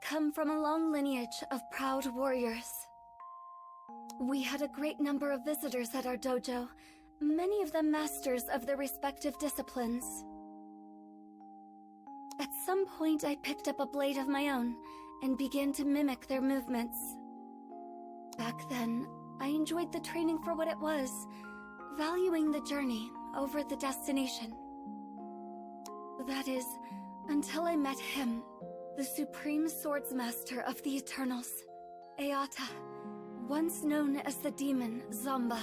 come from a long lineage of proud warriors. We had a great number of visitors at our dojo, many of them masters of their respective disciplines. At some point, I picked up a blade of my own and began to mimic their movements. Back then, I enjoyed the training for what it was, valuing the journey over the destination. That is, until I met him, the supreme swordsmaster of the Eternals, Eata, once known as the demon Zamba.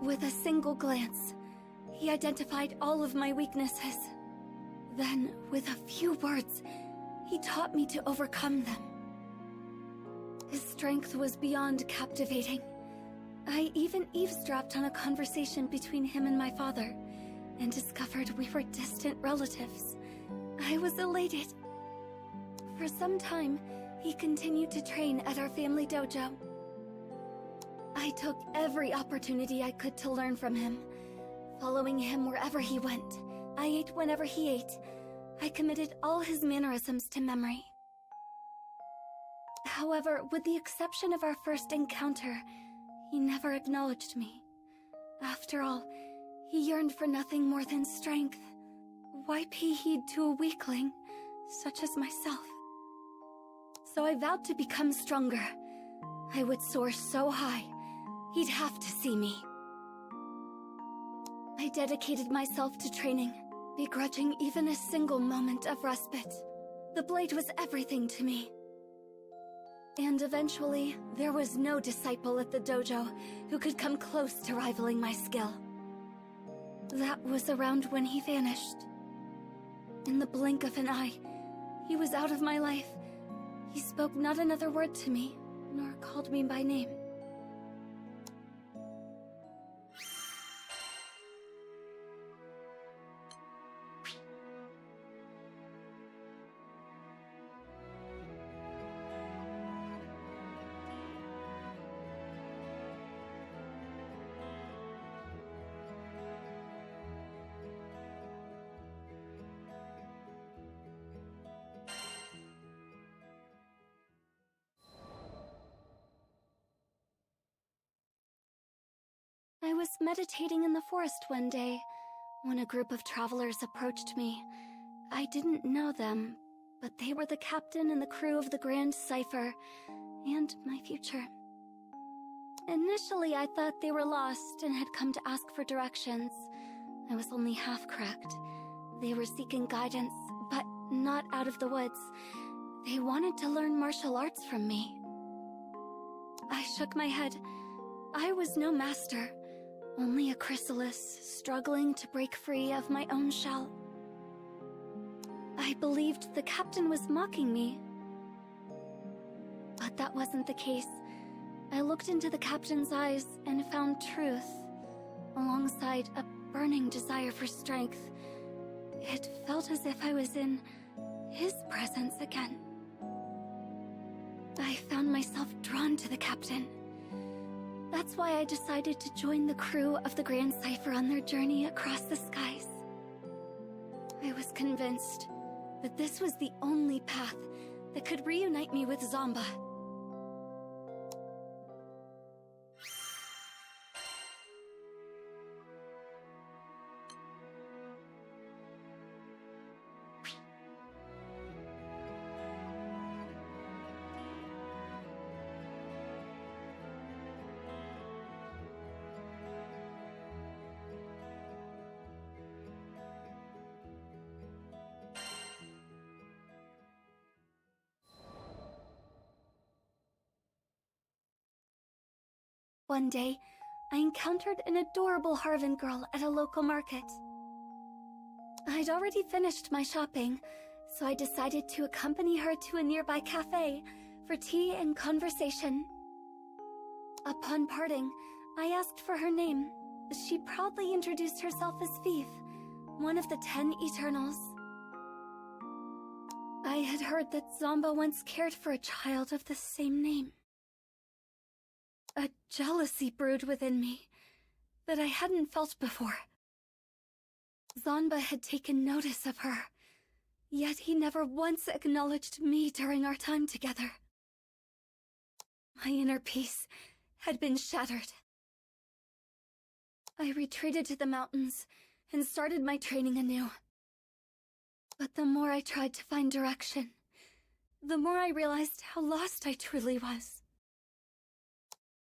With a single glance, he identified all of my weaknesses. Then, with a few words, he taught me to overcome them. His strength was beyond captivating. I even eavesdropped on a conversation between him and my father, and discovered we were distant relatives. I was elated. For some time, he continued to train at our family dojo. I took every opportunity I could to learn from him, following him wherever he went. I ate whenever he ate. I committed all his mannerisms to memory. However, with the exception of our first encounter, he never acknowledged me. After all, he yearned for nothing more than strength. Why pay heed to a weakling, such as myself? So I vowed to become stronger. I would soar so high, he'd have to see me. I dedicated myself to training, begrudging even a single moment of respite. The blade was everything to me. And eventually, there was no disciple at the dojo who could come close to rivaling my skill. That was around when he vanished. In the blink of an eye, he was out of my life. He spoke not another word to me, nor called me by name. I was meditating in the forest one day when a group of travelers approached me. I didn't know them, but they were the captain and the crew of the Grand Cipher, and my future. Initially, I thought they were lost and had come to ask for directions. I was only half cracked. They were seeking guidance, but not out of the woods. They wanted to learn martial arts from me. I shook my head. I was no master. Only a chrysalis, struggling to break free of my own shell. I believed the captain was mocking me. But that wasn't the case. I looked into the captain's eyes and found truth, alongside a burning desire for strength. It felt as if I was in his presence again. I found myself drawn to the captain. That's why I decided to join the crew of the Grand Cipher on their journey across the skies. I was convinced that this was the only path that could reunite me with Zamba. One day, I encountered an adorable Harvan girl at a local market. I'd already finished my shopping, so I decided to accompany her to a nearby cafe for tea and conversation. Upon parting, I asked for her name. She proudly introduced herself as Viel, one of the 10 Eternals. I had heard that Zamba once cared for a child of the same name. A jealousy brewed within me that I hadn't felt before. Zamba had taken notice of her, Yet he never once acknowledged me during our time together. My inner peace had been shattered. I retreated to the mountains and started my training anew. But the more I tried to find direction, the more I realized how lost I truly was.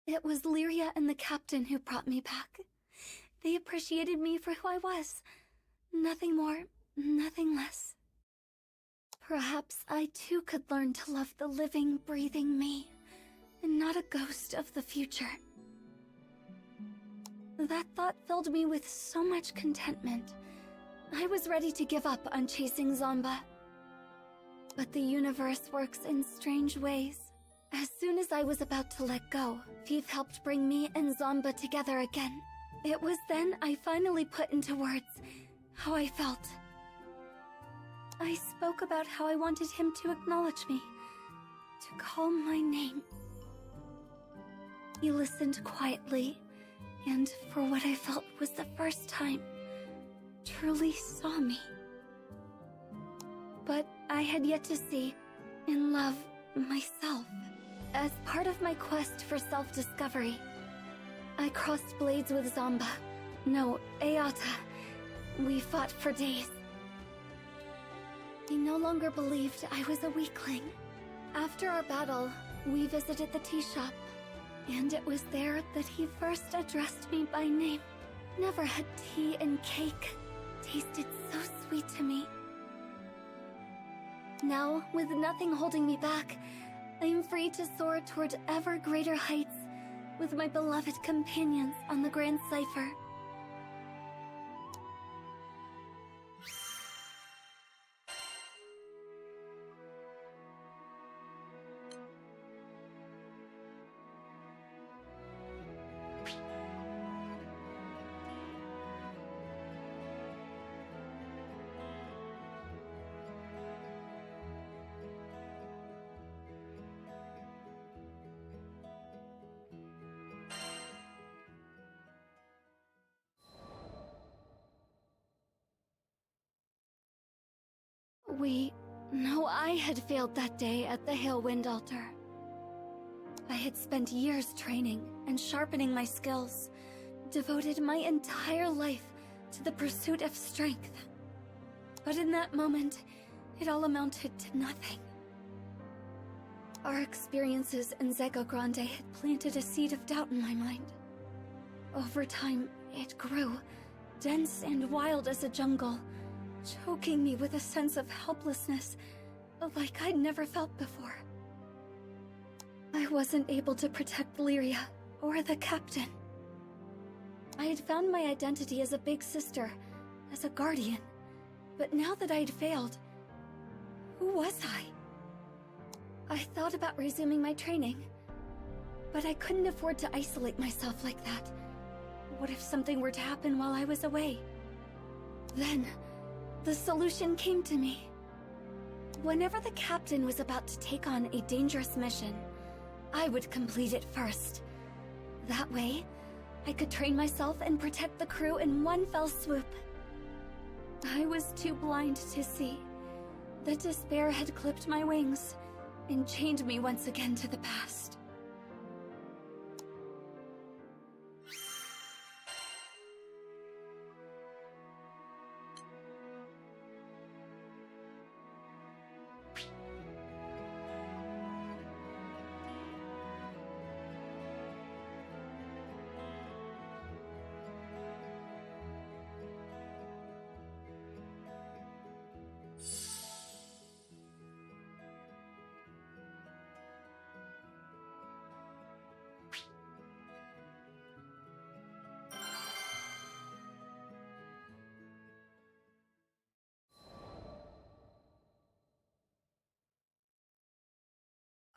It was Lyria and the captain who brought me back. They appreciated me for who I was. Nothing more, nothing less. Perhaps I too could learn to love the living, breathing me, and not a ghost of the future. That thought filled me with so much contentment. I was ready to give up on chasing Zomba. But the universe works in strange ways. As soon as I was about to let go, Viel helped bring me and Zomba together again. It was then I finally put into words how I felt. I spoke about how I wanted him to acknowledge me, to call my name. He listened quietly, and for what I felt was the first time, truly saw me. But I had yet to see and love myself. As part of my quest for self-discovery, I crossed blades with Zomba. No, Ayata. We fought for days. He no longer believed I was a weakling. After our battle, we visited the tea shop, and it was there that he first addressed me by name. Never had tea and cake tasted so sweet to me. Now, with nothing holding me back, I am free to soar toward ever greater heights with my beloved companions on the Grand Cipher. I had failed that day at the Hailwind Altar. I had spent years training and sharpening my skills, devoted my entire life to the pursuit of strength. But in that moment, it all amounted to nothing. Our experiences in Zego Grande had planted a seed of doubt in my mind. Over time, it grew, dense and wild as a jungle, choking me with a sense of helplessness like I'd never felt before. I wasn't able to protect Lyria or the captain. I had found my identity as a big sister, as a guardian, but now that I'd failed, who was I? I thought about resuming my training, but I couldn't afford to isolate myself like that. What if something were to happen while I was away? Then, the solution came to me. Whenever the captain was about to take on a dangerous mission, I would complete it first. That way, I could train myself and protect the crew in one fell swoop. I was too blind to see that despair had clipped my wings and chained me once again to the past.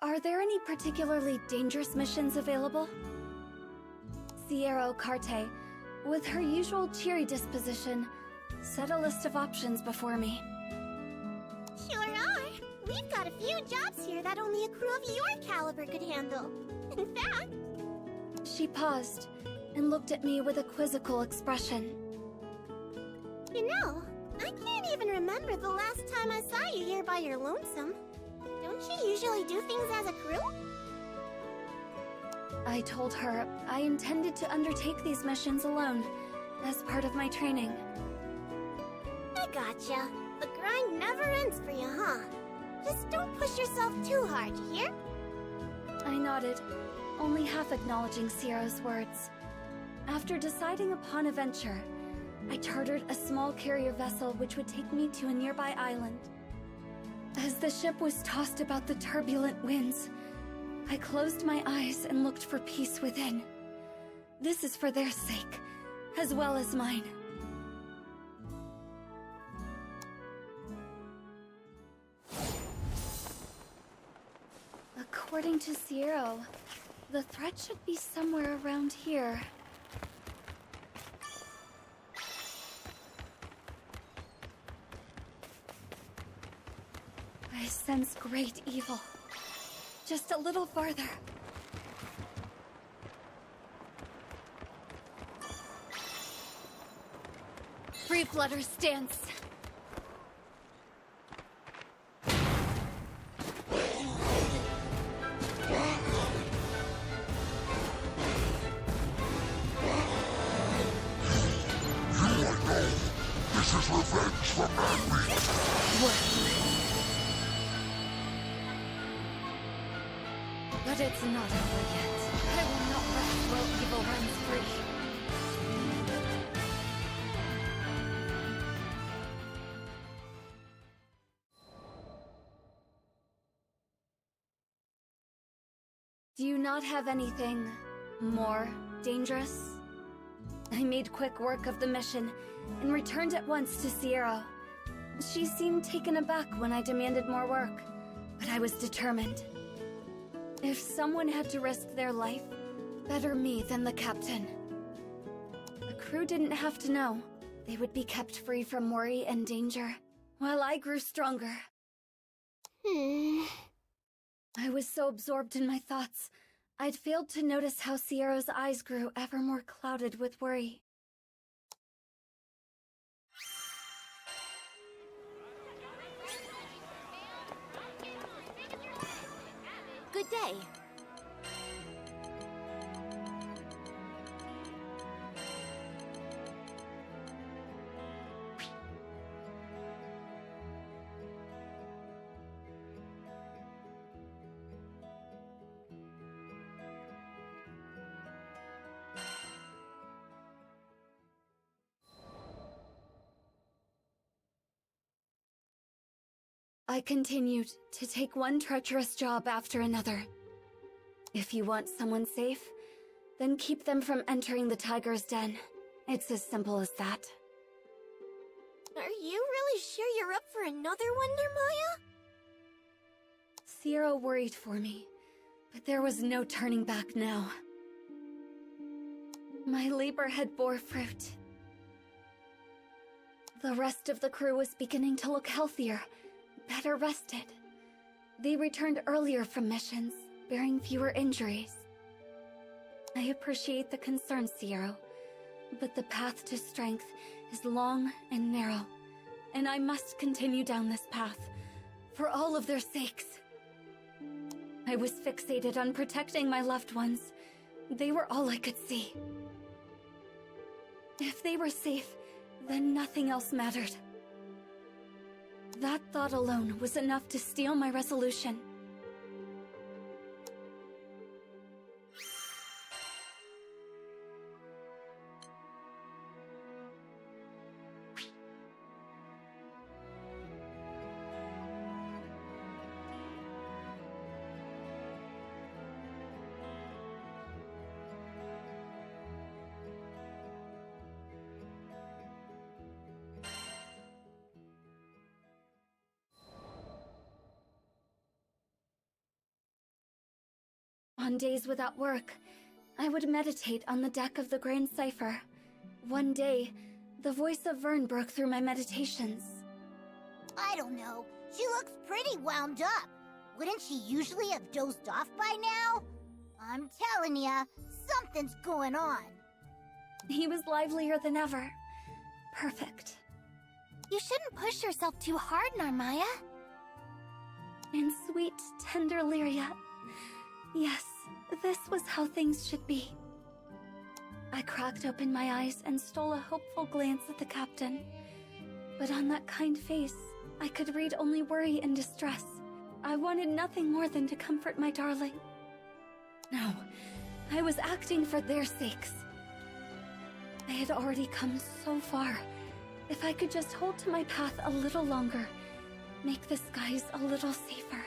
Are there any particularly dangerous missions available? Sierra Carte, with her usual cheery disposition, set a list of options before me. Sure are. We've got a few jobs here that only a crew of your caliber could handle. In fact... She paused and looked at me with a quizzical expression. You know, I can't even remember the last time I saw you here by your lonesome. Don't you usually do things as a crew? I told her I intended to undertake these missions alone, as part of my training. I gotcha. The grind never ends for you, huh? Just don't push yourself too hard, you hear? I nodded, only half acknowledging Sierra's words. After deciding upon a venture, I chartered a small carrier vessel which would take me to a nearby island. As the ship was tossed about the turbulent winds, I closed my eyes and looked for peace within. This is for their sake, as well as mine. According to Sierra, the threat should be somewhere around here. I sense great evil. Just a little farther. Free Flutter stance. This is revenge for Manly! Worthless. But it's not over yet. I will not rest while evil runs free. Do you not have anything more dangerous? I made quick work of the mission and returned at once to Sierra. She seemed taken aback when I demanded more work, but I was determined. If someone had to risk their life, better me than the captain. The crew didn't have to know. They would be kept free from worry and danger, while I grew stronger. I was so absorbed in my thoughts, I'd failed to notice how Sierra's eyes grew ever more clouded with worry. Good day. I continued to take one treacherous job after another. If you want someone safe, then keep them from entering the tiger's den. It's as simple as that. Are you really sure you're up for another one, Narmaya? Sierra worried for me, but there was no turning back now. My labor had bore fruit. The rest of the crew was beginning to look healthier, better rested. They returned earlier from missions, bearing fewer injuries. I appreciate the concern, Sierra, but the path to strength is long and narrow, and I must continue down this path, for all of their sakes. I was fixated on protecting my loved ones. They were all I could see. If they were safe, then nothing else mattered. That thought alone was enough to steel my resolution. On days without work, I would meditate on the deck of the Grand Cipher. One day, the voice of Vern broke through my meditations. I don't know. She looks pretty wound up. Wouldn't she usually have dozed off by now? I'm telling ya, something's going on. He was livelier than ever. Perfect. You shouldn't push yourself too hard, Narmaya. And sweet, tender Lyria. Yes, this was how things should be. I cracked open my eyes and stole a hopeful glance at the captain. But on that kind face, I could read only worry and distress. I wanted nothing more than to comfort my darling. No, I was acting for their sakes. I had already come so far. If I could just hold to my path a little longer, make the skies a little safer,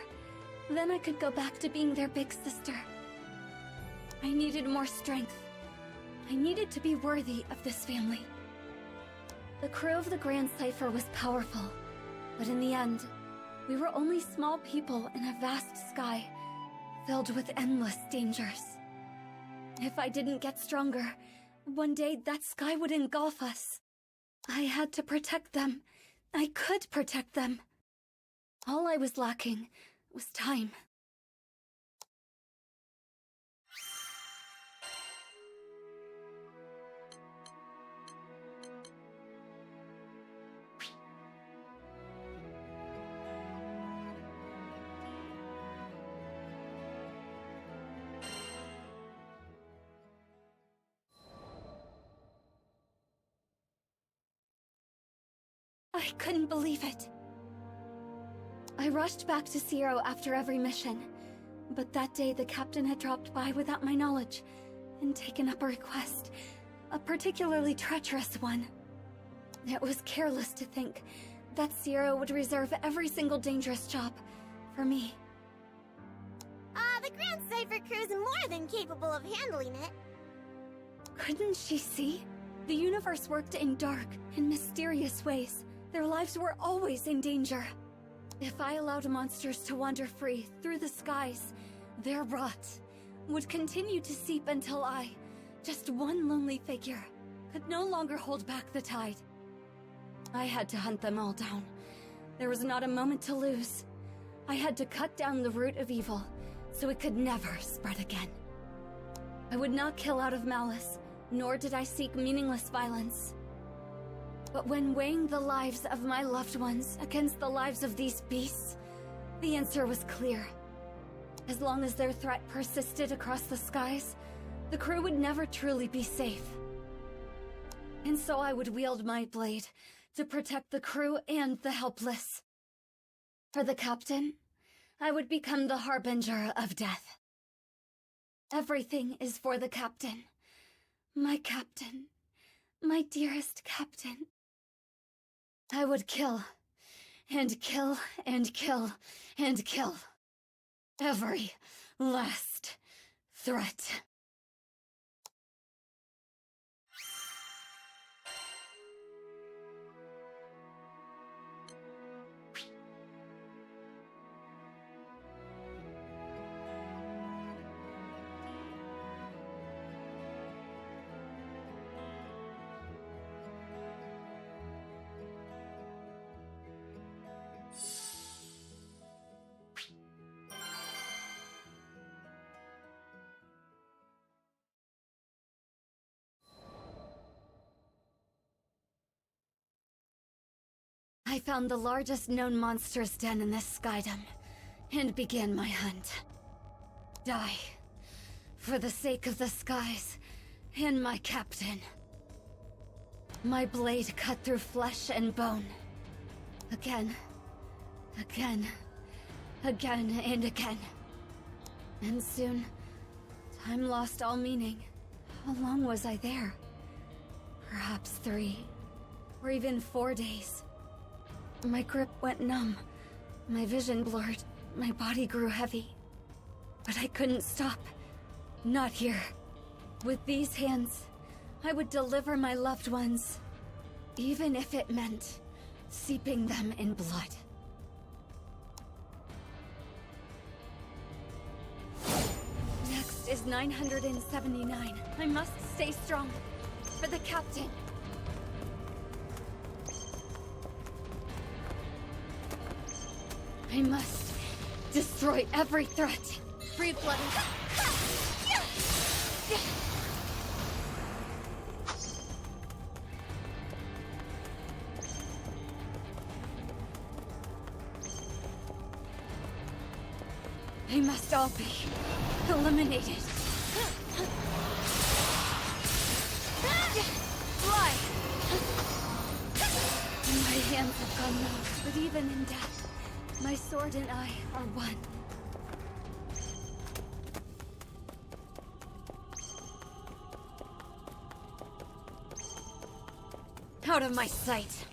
then I could go back to being their big sister. I needed more strength. I needed to be worthy of this family. The crew of the Grand Cipher was powerful, but in the end, we were only small people in a vast sky, filled with endless dangers. If I didn't get stronger, one day that sky would engulf us. I had to protect them. I could protect them. All I was lacking was time. I couldn't believe it. I rushed back to Zero after every mission, but that day the captain had dropped by without my knowledge and taken up a request, a particularly treacherous one. It was careless to think that Zero would reserve every single dangerous job for me. The Grand Cipher crew's more than capable of handling it. Couldn't she see? The universe worked in dark and mysterious ways. Their lives were always in danger. If I allowed monsters to wander free through the skies, their rot would continue to seep until I, just one lonely figure, could no longer hold back the tide. I had to hunt them all down. There was not a moment to lose. I had to cut down the root of evil, so it could never spread again. I would not kill out of malice, nor did I seek meaningless violence. But when weighing the lives of my loved ones against the lives of these beasts, the answer was clear. As long as their threat persisted across the skies, the crew would never truly be safe. And so I would wield my blade to protect the crew and the helpless. For the captain, I would become the harbinger of death. Everything is for the captain. My captain. My dearest captain. I would kill, and kill, and kill, and kill. Every last threat. I found the largest known monster's den in this skydom, and began my hunt. Die, for the sake of the skies, and my captain. My blade cut through flesh and bone. Again, again, again and again. And soon, time lost all meaning. How long was I there? Perhaps 3, or even 4 days. My grip went numb, my vision blurred, my body grew heavy. But I couldn't stop. Not here. With these hands, I would deliver my loved ones, even if it meant seeping them in blood. Next is 979. I must stay strong. For the captain. I must destroy every threat. Breathe blood. They must all be eliminated. Fly! My hands have gone numb, but even in death, my sword and I are one. Out of my sight.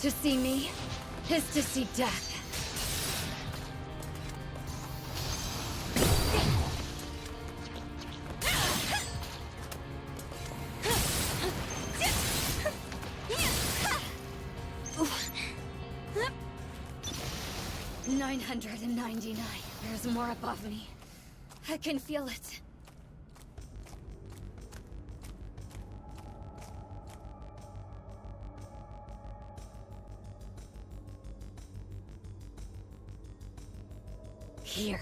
To see me is to see death. $999. There's more above me. I can feel it. Here.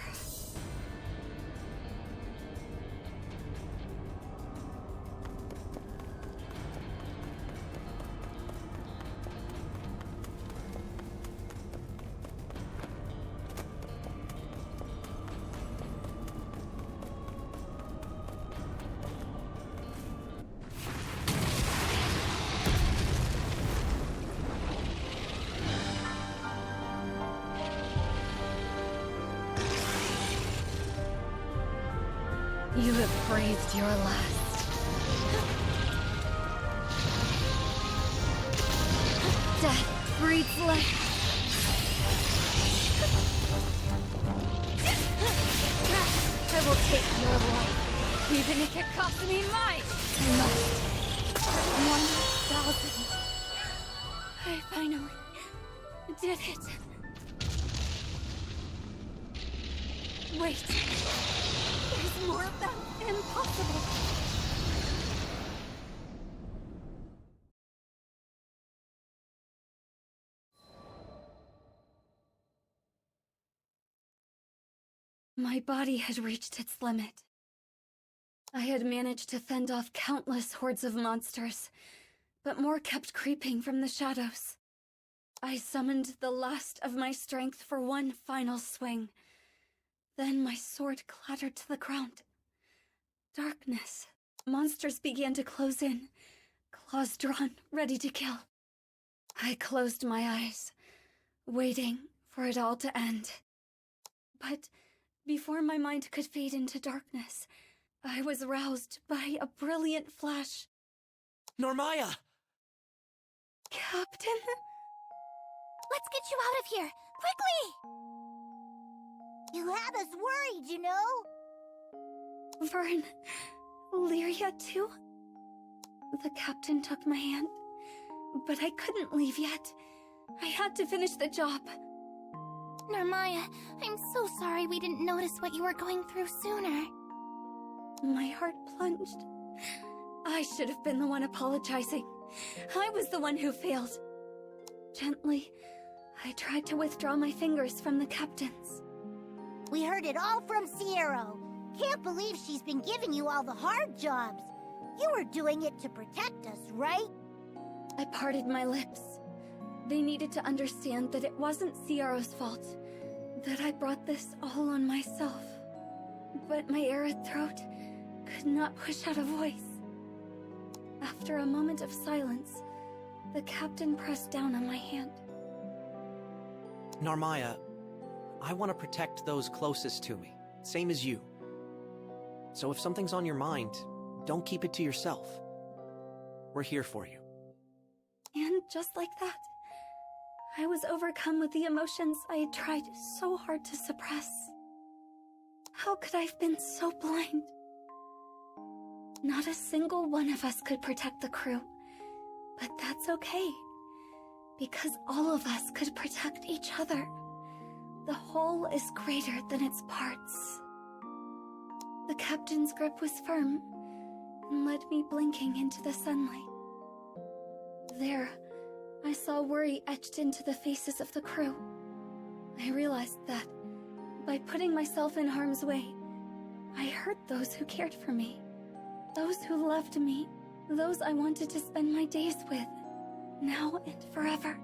You have breathed your last. Death breathes life. I will take your life, even if it costs me mine. I must. 1,000. I finally did it. Wait. There's more of them. Impossible. My body had reached its limit. I had managed to fend off countless hordes of monsters, but more kept creeping from the shadows. I summoned the last of my strength for one final swing. Then my sword clattered to the ground. Darkness. Monsters began to close in, claws drawn, ready to kill. I closed my eyes, waiting for it all to end. But before my mind could fade into darkness, I was roused by a brilliant flash. Narmaya! Captain? Let's get you out of here! Quickly! You had us worried, you know? Vern, Lyria too? The captain took my hand, but I couldn't leave yet. I had to finish the job. Narmaya, I'm so sorry we didn't notice what you were going through sooner. My heart plunged. I should have been the one apologizing. I was the one who failed. Gently, I tried to withdraw my fingers from the captain's. We heard it all from Sierra. Can't believe she's been giving you all the hard jobs. You were doing it to protect us, right? I parted my lips. They needed to understand that it wasn't Sierra's fault, that I brought this all on myself. But my arid throat could not push out a voice. After a moment of silence, the captain pressed down on my hand. Narmaya, I want to protect those closest to me, same as you. So if something's on your mind, don't keep it to yourself. We're here for you. And just like that, I was overcome with the emotions I had tried so hard to suppress. How could I have been so blind? Not a single one of us could protect the crew. But that's okay, because all of us could protect each other. The whole is greater than its parts. The captain's grip was firm and led me blinking into the sunlight. There, I saw worry etched into the faces of the crew. I realized that, by putting myself in harm's way, I hurt those who cared for me, those who loved me, those I wanted to spend my days with, now and forever.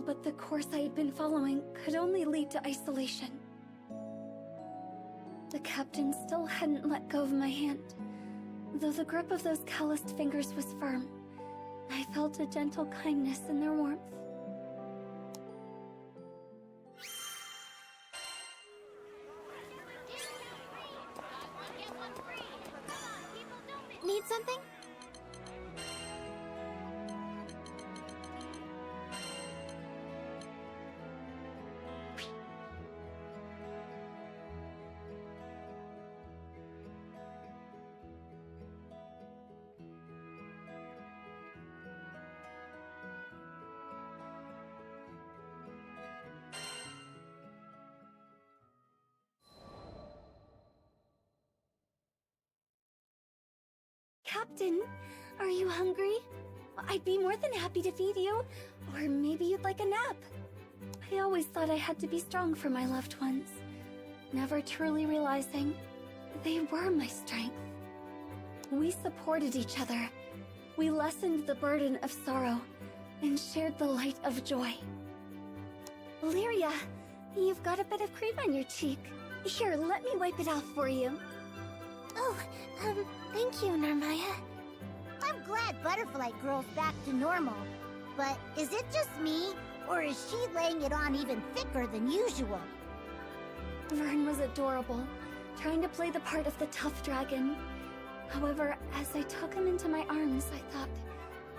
But the course I had been following could only lead to isolation. The captain still hadn't let go of my hand, though the grip of those calloused fingers was firm. I felt a gentle kindness in their warmth. Need something? Captain, are you hungry? I'd be more than happy to feed you, or maybe you'd like a nap. I always thought I had to be strong for my loved ones, never truly realizing they were my strength. We supported each other. We lessened the burden of sorrow and shared the light of joy. Lyria, you've got a bit of cream on your cheek. Here, let me wipe it off for you. Oh, thank you, Narmaya. I'm glad Butterfly Girl's back to normal. But is it just me, or is she laying it on even thicker than usual? Vern was adorable, trying to play the part of the tough dragon. However, as I took him into my arms, I thought,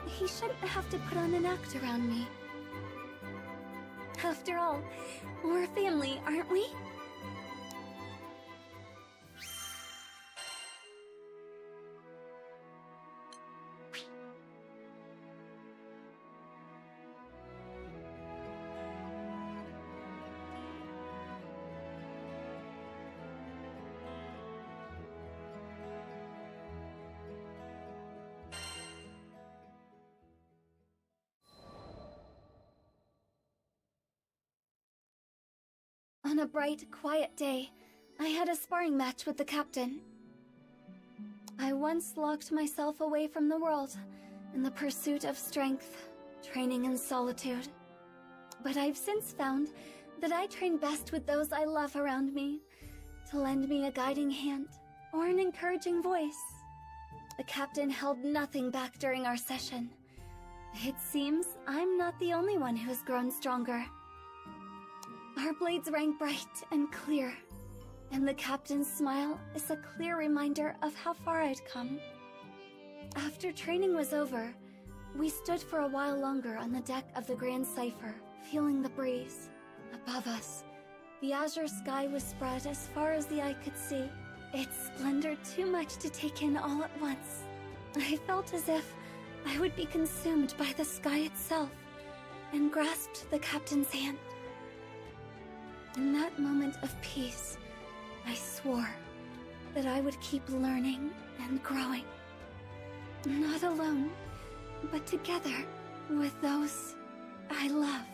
he shouldn't have to put on an act around me. After all, we're family, aren't we? On a bright, quiet day, I had a sparring match with the captain. I once locked myself away from the world in the pursuit of strength, training in solitude. But I've since found that I train best with those I love around me, to lend me a guiding hand or an encouraging voice. The captain held nothing back during our session. It seems I'm not the only one who has grown stronger. Our blades rang bright and clear, and the captain's smile is a clear reminder of how far I'd come. After training was over, we stood for a while longer on the deck of the Grand Cipher, feeling the breeze. Above us, the azure sky was spread as far as the eye could see, its splendor too much to take in all at once. I felt as if I would be consumed by the sky itself, and grasped the captain's hand. In that moment of peace, I swore that I would keep learning and growing. Not alone, but together with those I love.